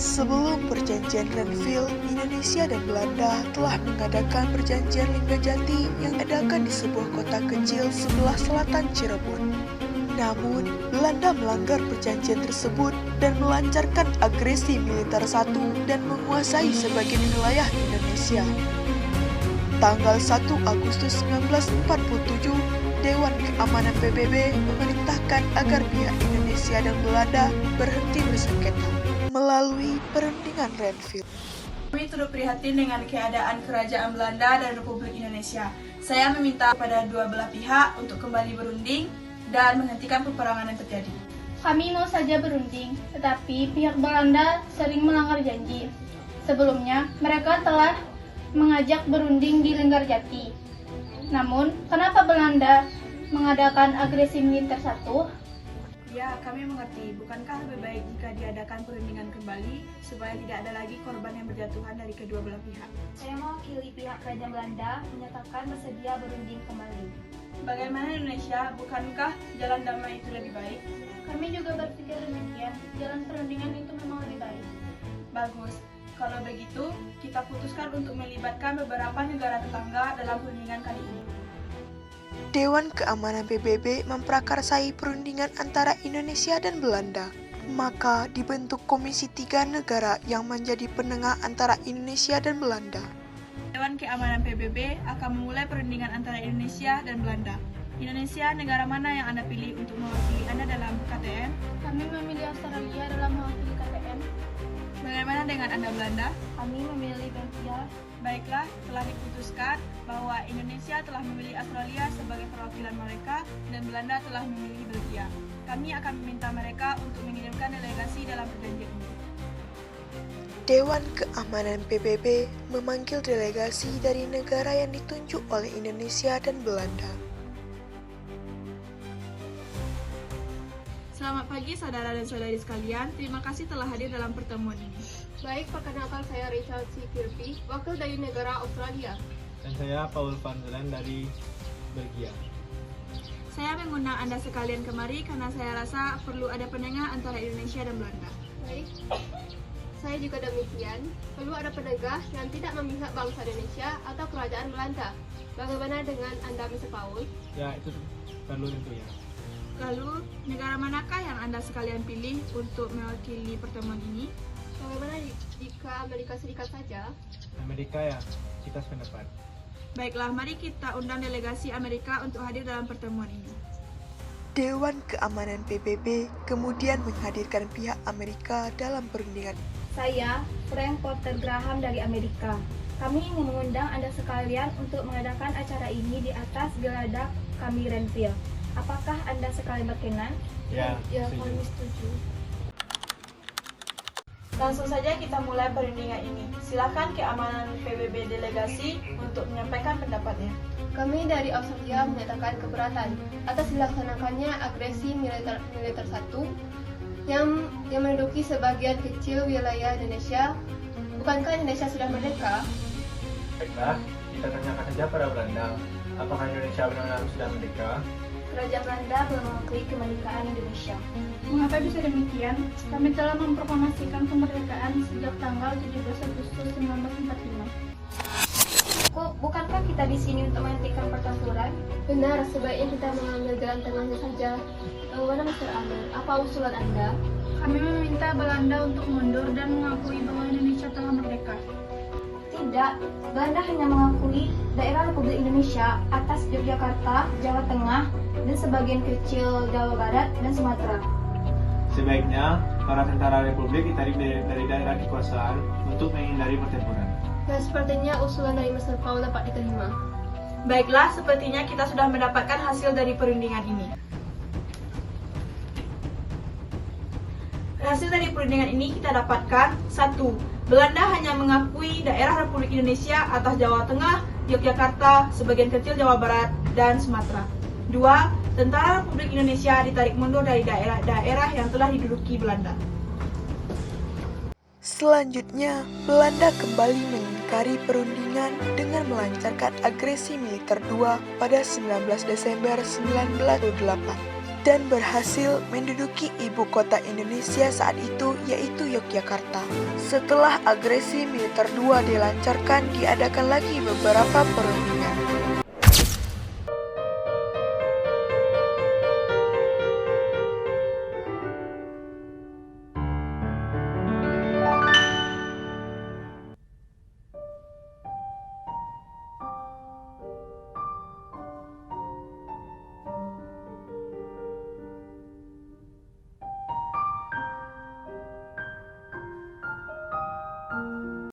Sebelum perjanjian Renville, Indonesia dan Belanda telah mengadakan perjanjian Linggajati yang diadakan di sebuah kota kecil sebelah selatan Cirebon. Namun, Belanda melanggar perjanjian tersebut dan melancarkan agresi militer satu dan menguasai sebagian wilayah Indonesia. Tanggal 1 Agustus 1947, Dewan Keamanan PBB memerintahkan agar pihak Indonesia dan Belanda berhenti bersengketa melalui perundingan Renville. Kami turut prihatin dengan keadaan Kerajaan Belanda dan Republik Indonesia. Saya meminta kepada dua belah pihak untuk kembali berunding dan menghentikan peperangan yang terjadi. Kami mau saja berunding, tetapi pihak Belanda sering melanggar janji. Sebelumnya, mereka telah mengajak berunding di Linggarjati. Namun, kenapa Belanda mengadakan agresi militer satu? Ya, kami mengerti. Bukankah lebih baik jika diadakan perundingan kembali supaya tidak ada lagi korban yang berjatuhan dari kedua belah pihak? Saya mewakili pihak Kerajaan Belanda menyatakan bersedia berunding kembali. Bagaimana Indonesia? Bukankah jalan damai itu lebih baik? Kami juga berpikir demikian. Jalan perundingan itu memang lebih baik. Bagus. Kalau begitu, kita putuskan untuk melibatkan beberapa negara tetangga dalam perundingan kali ini. Dewan Keamanan PBB memprakarsai perundingan antara Indonesia dan Belanda. Maka dibentuk Komisi 3 negara yang menjadi penengah antara Indonesia dan Belanda. Dewan Keamanan PBB akan memulai perundingan antara Indonesia dan Belanda. Indonesia, negara mana yang Anda pilih untuk mewakili Anda dalam KTN? Kami memilih Australia dalam mewakili KTN. Bagaimana dengan Anda Belanda? Kami memilih Belgia. Baiklah, telah diputuskan bahwa Indonesia telah memilih Australia sebagai perwakilan mereka dan Belanda telah memilih Belgia. Kami akan meminta mereka untuk mengirimkan delegasi dalam perjanjian ini. Dewan Keamanan PBB memanggil delegasi dari negara yang ditunjuk oleh Indonesia dan Belanda. Selamat pagi saudara dan saudari sekalian, terima kasih telah hadir dalam pertemuan ini. Baik, perkenalkan saya Richard C. Kirby, wakil dari negara Australia. Dan saya Paul van Zelen dari Belgia. Saya mengundang Anda sekalian kemari karena saya rasa perlu ada penengah antara Indonesia dan Belanda. Baik, saya juga demikian. Perlu ada penegah yang tidak memihak bangsa Indonesia atau kerajaan Belanda. Bagaimana dengan Anda, Mr. Paul? Ya, itu perlu tentunya. Lalu, negara manakah yang Anda sekalian pilih untuk mewakili pertemuan ini? Bagaimana jika Amerika Serikat saja? Amerika ya, kita sependapat. Baiklah, mari kita undang delegasi Amerika untuk hadir dalam pertemuan ini. Dewan Keamanan PBB kemudian menghadirkan pihak Amerika dalam perundingan. Saya, Frank Porter Graham dari Amerika. Kami ingin mengundang Anda sekalian untuk mengadakan acara ini di atas geladak kami Renville. Apakah Anda sekalian berkenan? Ya, kami setuju. Langsung saja kita mulai perundingan ini. Silakan Keamanan PBB delegasi untuk menyampaikan pendapatnya. Kami dari Australia menyatakan keberatan atas dilaksanakannya agresi militer satu yang menduduki sebagian kecil wilayah Indonesia. Bukankah Indonesia sudah merdeka? Baiklah, kita tanyakan saja pada Belanda. Apakah Indonesia benar-benar sudah merdeka? Kerajaan Belanda belum mengakui kemerdekaan Indonesia. Mengapa bisa demikian? Kami telah memproklamasikan kemerdekaan sejak tanggal 17 Agustus 1945. Bukankah kita di sini untuk menghentikan pertempuran? Benar, sebaiknya kita mengambil jalan tengahnya saja. Bagaimana Mr. Amir? Apa usulan Anda? Kami meminta Belanda untuk mundur dan mengakui bahwa Indonesia telah merdeka. Tidak, Belanda hanya mengakui daerah Republik Indonesia atas Yogyakarta, Jawa Tengah, dan sebagian kecil Jawa Barat dan Sumatera. Sebaiknya, para tentara Republik ditarik dari daerah kekuasaan untuk menghindari pertempuran. Dan sepertinya usulan dari Mr. Paul dapat diterima. Baiklah, sepertinya kita sudah mendapatkan hasil dari perundingan ini. Hasil dari perundingan ini kita dapatkan 1. Belanda hanya mengakui daerah Republik Indonesia atas Jawa Tengah, Yogyakarta, sebagian kecil Jawa Barat, dan Sumatera. 2. Tentara Republik Indonesia ditarik mundur dari daerah-daerah yang telah diduduki Belanda. Selanjutnya, Belanda kembali mengingkari perundingan dengan melancarkan agresi militer 2 pada 19 Desember 1948. dan berhasil menduduki ibu kota Indonesia saat itu, yaitu Yogyakarta. Setelah agresi militer 2 dilancarkan, diadakan lagi beberapa perundingan